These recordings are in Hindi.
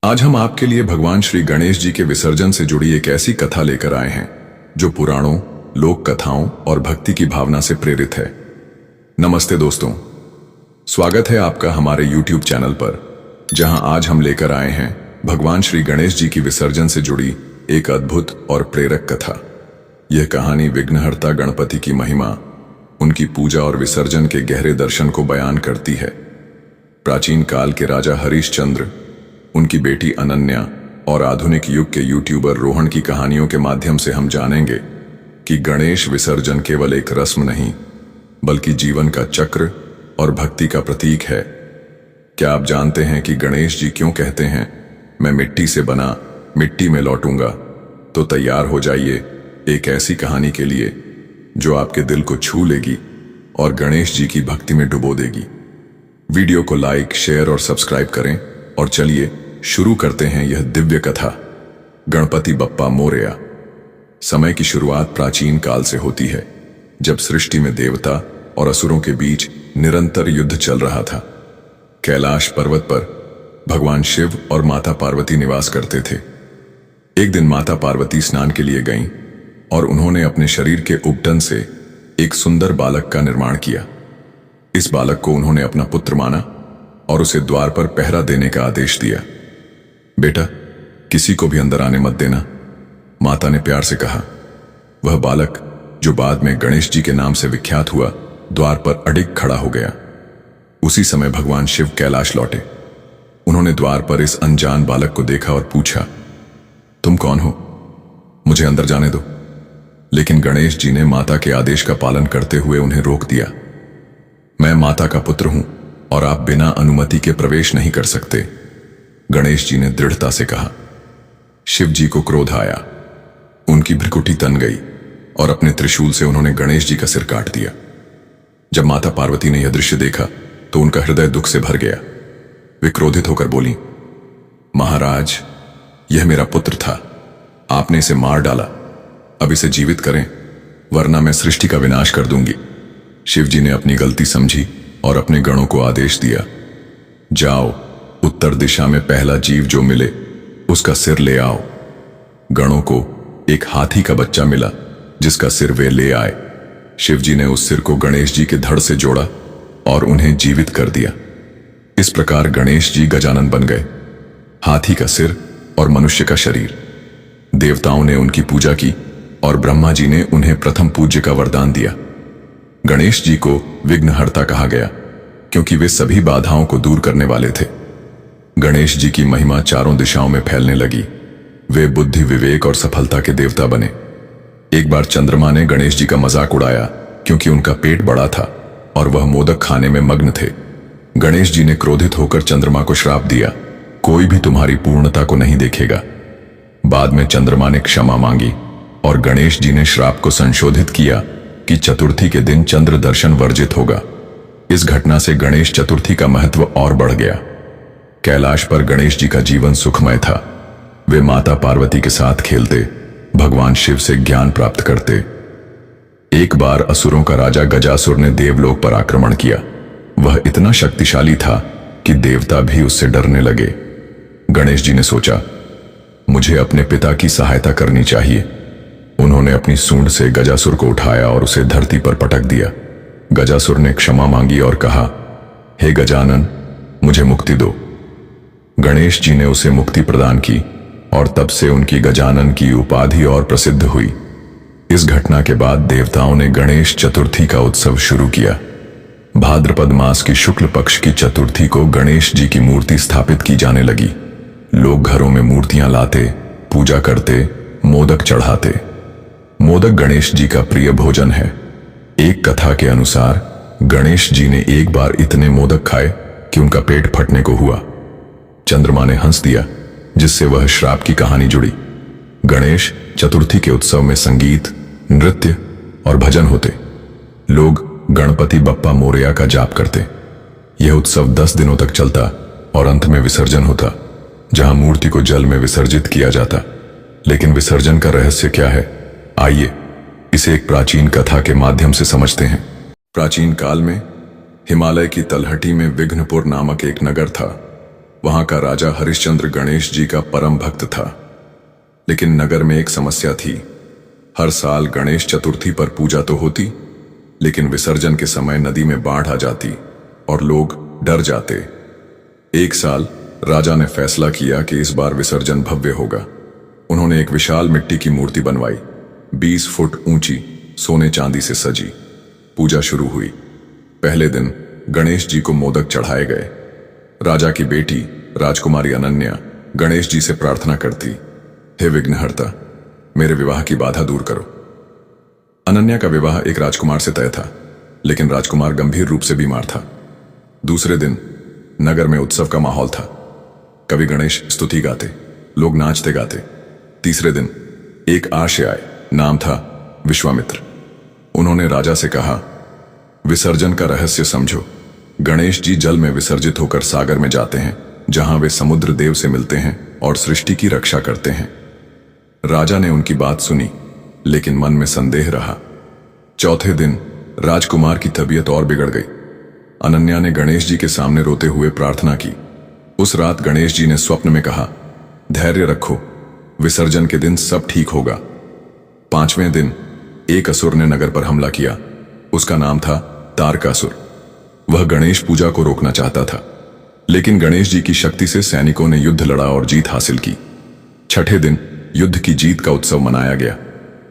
आज हम आपके लिए भगवान श्री गणेश जी के विसर्जन से जुड़ी एक ऐसी कथा लेकर आए हैं जो पुराणों, लोक कथाओं और भक्ति की भावना से प्रेरित है। नमस्ते दोस्तों, स्वागत है आपका हमारे YouTube चैनल पर, जहां आज हम लेकर आए हैं भगवान श्री गणेश जी की विसर्जन से जुड़ी एक अद्भुत और प्रेरक कथा। यह कहानी विघ्नहर्ता गणपति की महिमा, उनकी पूजा और विसर्जन के गहरे दर्शन को बयान करती है। प्राचीन काल के राजा हरिश्चंद्र, उनकी बेटी अनन्या और आधुनिक युग के यूट्यूबर रोहन की कहानियों के माध्यम से हम जानेंगे कि गणेश विसर्जन केवल एक रस्म नहीं, बल्कि जीवन का चक्र और भक्ति का प्रतीक है। क्या आप जानते हैं कि गणेश जी क्यों कहते हैं, मैं मिट्टी से बना मिट्टी में लौटूंगा? तो तैयार हो जाइए एक ऐसी कहानी के लिए जो आपके दिल को छू लेगी और गणेश जी की भक्ति में डुबो देगी। वीडियो को लाइक, शेयर और सब्सक्राइब करें और चलिए शुरू करते हैं यह दिव्य कथा। गणपति बप्पा मोरया। समय की शुरुआत प्राचीन काल से होती है, जब सृष्टि में देवता और असुरों के बीच निरंतर युद्ध चल रहा था। कैलाश पर्वत पर भगवान शिव और माता पार्वती निवास करते थे। एक दिन माता पार्वती स्नान के लिए गईं और उन्होंने अपने शरीर के उबटन से एक सुंदर बालक का निर्माण किया। इस बालक को उन्होंने अपना पुत्र माना और उसे द्वार पर पहरा देने का आदेश दिया। बेटा, किसी को भी अंदर आने मत देना, माता ने प्यार से कहा। वह बालक, जो बाद में गणेश जी के नाम से विख्यात हुआ, द्वार पर अडिग खड़ा हो गया। उसी समय भगवान शिव कैलाश लौटे। उन्होंने द्वार पर इस अनजान बालक को देखा और पूछा, तुम कौन हो? मुझे अंदर जाने दो। लेकिन गणेश जी ने माता के आदेश का पालन करते हुए उन्हें रोक दिया। मैं माता का पुत्र हूं और आप बिना अनुमति के प्रवेश नहीं कर सकते, गणेश जी ने दृढ़ता से कहा। शिव जी को क्रोध आया। उनकी भ्रिकुटी तन गई और अपने त्रिशूल से उन्होंने गणेश जी का सिर काट दिया। जब माता पार्वती ने यह दृश्य देखा तो उनका हृदय दुख से भर गया। वे क्रोधित होकर बोली, महाराज, यह मेरा पुत्र था, आपने इसे मार डाला। अब इसे जीवित करें, वरना मैं सृष्टि का विनाश कर दूंगी। शिव जी ने अपनी गलती समझी और अपने गणों को आदेश दिया, जाओ, उत्तर दिशा में पहला जीव जो मिले उसका सिर ले आओ। गणों को एक हाथी का बच्चा मिला जिसका सिर वे ले आए। शिव जी ने उस सिर को गणेश जी के धड़ से जोड़ा और उन्हें जीवित कर दिया। इस प्रकार गणेश जी गजानन बन गए, हाथी का सिर और मनुष्य का शरीर। देवताओं ने उनकी पूजा की और ब्रह्मा जी ने उन्हें प्रथम पूज्य का वरदान दिया। गणेश जी को विघ्नहर्ता कहा गया क्योंकि वे सभी बाधाओं को दूर करने वाले थे। गणेश जी की महिमा चारों दिशाओं में फैलने लगी। वे बुद्धि, विवेक और सफलता के देवता बने। एक बार चंद्रमा ने गणेश जी का मजाक उड़ाया क्योंकि उनका पेट बड़ा था और वह मोदक खाने में मग्न थे। गणेश जी ने क्रोधित होकर चंद्रमा को श्राप दिया, कोई भी तुम्हारी पूर्णता को नहीं देखेगा। बाद में चंद्रमा ने क्षमा मांगी और गणेश जी ने श्राप को संशोधित किया कि चतुर्थी के दिन चंद्र दर्शन वर्जित होगा। इस घटना से गणेश चतुर्थी का महत्व और बढ़ गया। कैलाश पर गणेश जी का जीवन सुखमय था। वे माता पार्वती के साथ खेलते, भगवान शिव से ज्ञान प्राप्त करते। एक बार असुरों का राजा गजासुर ने देवलोक पर आक्रमण किया। वह इतना शक्तिशाली था कि देवता भी उससे डरने लगे। गणेश जी ने सोचा, मुझे अपने पिता की सहायता करनी चाहिए। उन्होंने अपनी सूंड से गजासुर को उठाया और उसे धरती पर पटक दिया। गजासुर ने क्षमा मांगी और कहा, हे गजानन, मुझे मुक्ति दो। गणेश जी ने उसे मुक्ति प्रदान की और तब से उनकी गजानन की उपाधि और प्रसिद्ध हुई। इस घटना के बाद देवताओं ने गणेश चतुर्थी का उत्सव शुरू किया। भाद्रपद मास की शुक्ल पक्ष की चतुर्थी को गणेश जी की मूर्ति स्थापित की जाने लगी। लोग घरों में मूर्तियां लाते, पूजा करते, मोदक चढ़ाते। मोदक गणेश जी का प्रिय भोजन है। एक कथा के अनुसार गणेश जी ने एक बार इतने मोदक खाए कि उनका पेट फटने को हुआ। चंद्रमा ने हंस दिया, जिससे वह श्राप की कहानी जुड़ी। गणेश चतुर्थी के उत्सव में संगीत, नृत्य और भजन होते। लोग गणपति बप्पा मोरया का जाप करते। यह उत्सव 10 दिनों तक चलता और अंत में विसर्जन होता, जहां मूर्ति को जल में विसर्जित किया जाता। लेकिन विसर्जन का रहस्य क्या है, आइए इसे एक प्राचीन कथा के माध्यम से समझते हैं। प्राचीन काल में हिमालय की तलहटी में विघ्नपुर नामक एक नगर था। वहां का राजा हरिश्चंद्र गणेश जी का परम भक्त था। लेकिन नगर में एक समस्या थी। हर साल गणेश चतुर्थी पर पूजा तो होती, लेकिन विसर्जन के समय नदी में बाढ़ आ जाती और लोग डर जाते। एक साल राजा ने फैसला किया कि इस बार विसर्जन भव्य होगा। उन्होंने एक विशाल मिट्टी की मूर्ति बनवाई, 20 फुट ऊंची, सोने चांदी से सजी। पूजा शुरू हुई। पहले दिन गणेश जी को मोदक चढ़ाए गए। राजा की बेटी राजकुमारी अनन्या गणेश जी से प्रार्थना करती, हे विघ्नहर्ता, मेरे विवाह की बाधा दूर करो। अनन्या का विवाह एक राजकुमार से तय था, लेकिन राजकुमार गंभीर रूप से बीमार था। दूसरे दिन नगर में उत्सव का माहौल था। कवि गणेश स्तुति गाते, लोग नाचते गाते। तीसरे दिन एक आर्य आए, नाम था विश्वामित्र। उन्होंने राजा से कहा, विसर्जन का रहस्य समझो। गणेश जी जल में विसर्जित होकर सागर में जाते हैं, जहां वे समुद्र देव से मिलते हैं और सृष्टि की रक्षा करते हैं। राजा ने उनकी बात सुनी, लेकिन मन में संदेह रहा। चौथे दिन राजकुमार की तबीयत और बिगड़ गई। अनन्या ने गणेश जी के सामने रोते हुए प्रार्थना की। उस रात गणेश जी ने स्वप्न में कहा, धैर्य रखो, विसर्जन के दिन सब ठीक होगा। पांचवें दिन एक असुर ने नगर पर हमला किया। उसका नाम था तारकासुर। वह गणेश पूजा को रोकना चाहता था, लेकिन गणेश जी की शक्ति से सैनिकों ने युद्ध लड़ा और जीत हासिल की। छठे दिन युद्ध की जीत का उत्सव मनाया गया।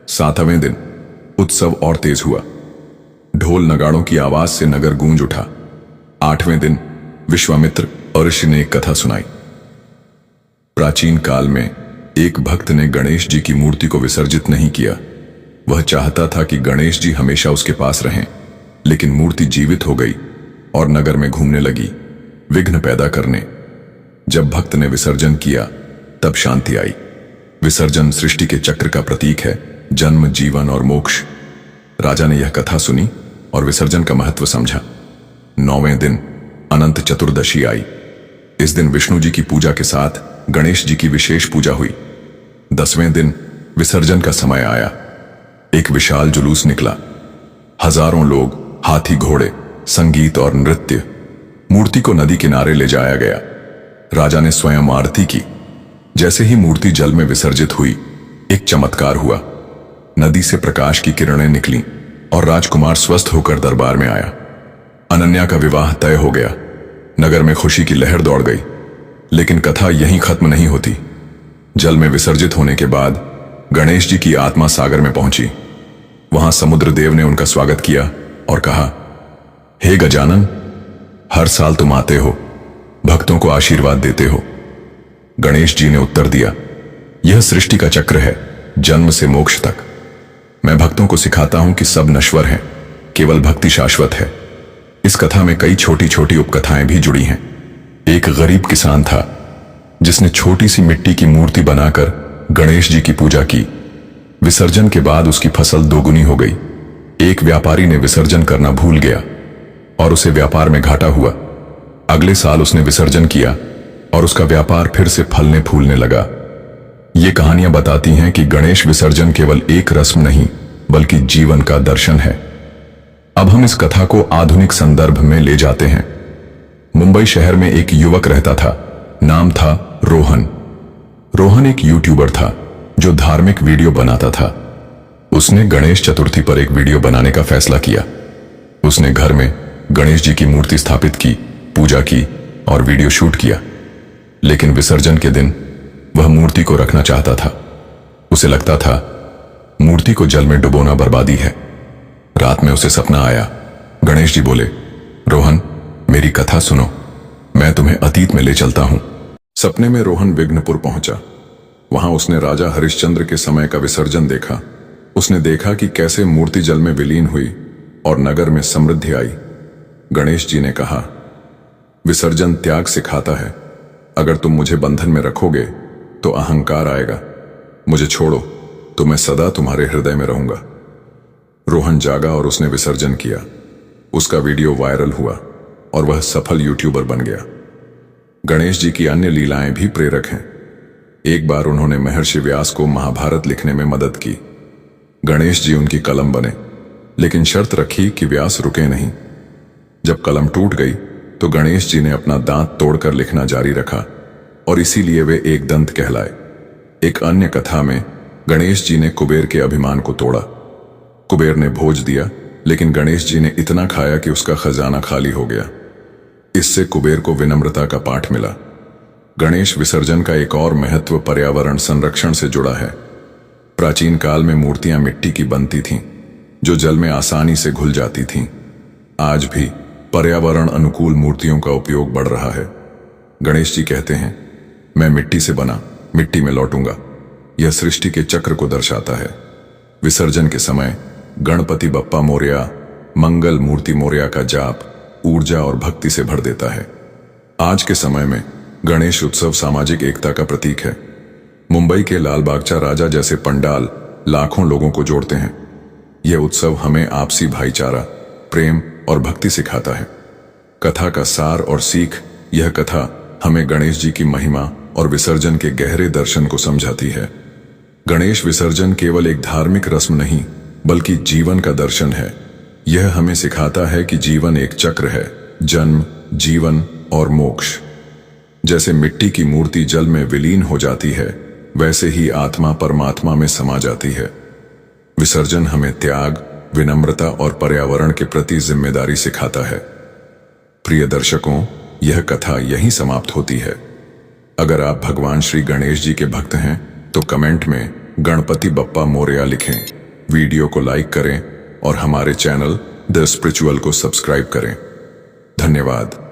सातवें दिन उत्सव और तेज हुआ। ढोल नगाड़ों की आवाज से नगर गूंज उठा। आठवें दिन विश्वामित्र और ऋषि ने एक कथा सुनाई। प्राचीन काल में एक भक्त ने गणेश जी की मूर्ति को विसर्जित नहीं किया। वह चाहता था कि गणेश जी हमेशा उसके पास रहें, लेकिन मूर्ति जीवित हो गई और नगर में घूमने लगी, विघ्न पैदा करने। जब भक्त ने विसर्जन किया, तब शांति आई। विसर्जन सृष्टि के चक्र का प्रतीक है, जन्म, जीवन और मोक्ष। राजा ने यह कथा सुनी और विसर्जन का महत्व समझा। 9वें दिन अनंत चतुर्दशी आई। इस दिन विष्णु जी की पूजा के साथ गणेश जी की विशेष पूजा हुई। 10वें दिन विसर्जन का समय आया। एक विशाल जुलूस निकला। हजारों लोग, हाथी, घोड़े, संगीत और नृत्य। मूर्ति को नदी किनारे ले जाया गया। राजा ने स्वयं आरती की। जैसे ही मूर्ति जल में विसर्जित हुई, एक चमत्कार हुआ। नदी से प्रकाश की किरणें निकलीं और राजकुमार स्वस्थ होकर दरबार में आया। अनन्या का विवाह तय हो गया। नगर में खुशी की लहर दौड़ गई। लेकिन कथा यहीं खत्म नहीं होती। जल में विसर्जित होने के बाद गणेश जी की आत्मा सागर में पहुंची। वहां समुद्र देव ने उनका स्वागत किया और कहा, हे गजानन, हर साल तुम आते हो, भक्तों को आशीर्वाद देते हो। गणेश जी ने उत्तर दिया, यह सृष्टि का चक्र है, जन्म से मोक्ष तक। मैं भक्तों को सिखाता हूं कि सब नश्वर हैं, केवल भक्ति शाश्वत है। इस कथा में कई छोटी छोटी उपकथाएं भी जुड़ी हैं। एक गरीब किसान था, जिसने छोटी सी मिट्टी की मूर्ति बनाकर गणेश जी की पूजा की। विसर्जन के बाद उसकी फसल दोगुनी हो गई। एक व्यापारी ने विसर्जन करना भूल गया और उसे व्यापार में घाटा हुआ। अगले साल उसने विसर्जन किया और उसका व्यापार फिर से फलने फूलने लगा। ये कहानियां बताती हैं कि गणेश विसर्जन केवल एक रस्म नहीं, बल्कि जीवन का दर्शन है। अब हम इस कथा को आधुनिक संदर्भ में ले जाते हैं। मुंबई शहर में एक युवक रहता था, नाम था रोहन। रोहन एक यूट्यूबर था जो धार्मिक वीडियो बनाता था। उसने गणेश चतुर्थी पर एक वीडियो बनाने का फैसला किया। उसने घर में गणेश जी की मूर्ति स्थापित की, पूजा की और वीडियो शूट किया। लेकिन विसर्जन के दिन वह मूर्ति को रखना चाहता था। उसे लगता था मूर्ति को जल में डुबोना बर्बादी है। रात में उसे सपना आया। गणेश जी बोले, रोहन, मेरी कथा सुनो, मैं तुम्हें अतीत में ले चलता हूं। सपने में रोहन विघ्नपुर पहुंचा। वहां उसने राजा हरिश्चंद्र के समय का विसर्जन देखा। उसने देखा कि कैसे मूर्ति जल में विलीन हुई और नगर में समृद्धि आई। गणेश जी ने कहा, विसर्जन त्याग सिखाता है। अगर तुम मुझे बंधन में रखोगे तो अहंकार आएगा। मुझे छोड़ो तो मैं सदा तुम्हारे हृदय में रहूंगा। रोहन जागा और उसने विसर्जन किया। उसका वीडियो वायरल हुआ और वह सफल यूट्यूबर बन गया। गणेश जी की अन्य लीलाएं भी प्रेरक हैं। एक बार उन्होंने महर्षि व्यास को महाभारत लिखने में मदद की। गणेश जी उनकी कलम बने, लेकिन शर्त रखी कि व्यास रुके नहीं। जब कलम टूट गई तो गणेश जी ने अपना दांत तोड़कर लिखना जारी रखा और इसीलिए वे एक दंत कहलाए। एक अन्य कथा में गणेश जी ने कुबेर के अभिमान को तोड़ा। कुबेर ने भोज दिया, लेकिन गणेश जी ने इतना खाया कि उसका खजाना खाली हो गया। इससे कुबेर को विनम्रता का पाठ मिला। गणेश विसर्जन का एक और महत्व पर्यावरण संरक्षण से जुड़ा है। प्राचीन काल में मूर्तियां मिट्टी की बनती थीं, जो जल में आसानी से घुल जाती थीं। आज भी पर्यावरण अनुकूल मूर्तियों का उपयोग बढ़ रहा है। गणेश जी कहते हैं, मैं मिट्टी से बना, मिट्टी में लौटूंगा। यह सृष्टि के चक्र को दर्शाता है। विसर्जन के समय गणपति बप्पा मोरया, मंगल मूर्ति मोरया का जाप ऊर्जा और भक्ति से भर देता है। आज के समय में गणेश उत्सव सामाजिक एकता का प्रतीक है। मुंबई के लालबागचा राजा जैसे पंडाल लाखों लोगों को जोड़ते हैं। यह उत्सव हमें आपसी भाईचारा, प्रेम और भक्ति सिखाता है। कथा का सार और सीख, यह कथा हमें गणेश जी की महिमा और विसर्जन के गहरे दर्शन को समझाती है। गणेश विसर्जन केवल एक धार्मिक रस्म नहीं, बल्कि जीवन का दर्शन है। यह हमें सिखाता है कि जीवन एक चक्र है, जन्म, जीवन और मोक्ष। जैसे मिट्टी की मूर्ति जल में विलीन हो जाती है, वैसे ही आत्मा परमात्मा में समा जाती है। विसर्जन हमें त्याग, विनम्रता और पर्यावरण के प्रति जिम्मेदारी सिखाता है। प्रिय दर्शकों, यह कथा यहीं समाप्त होती है। अगर आप भगवान श्री गणेश जी के भक्त हैं तो कमेंट में गणपति बप्पा मोरया लिखें, वीडियो को लाइक करें और हमारे चैनल द स्पिरिचुअल को सब्सक्राइब करें। धन्यवाद।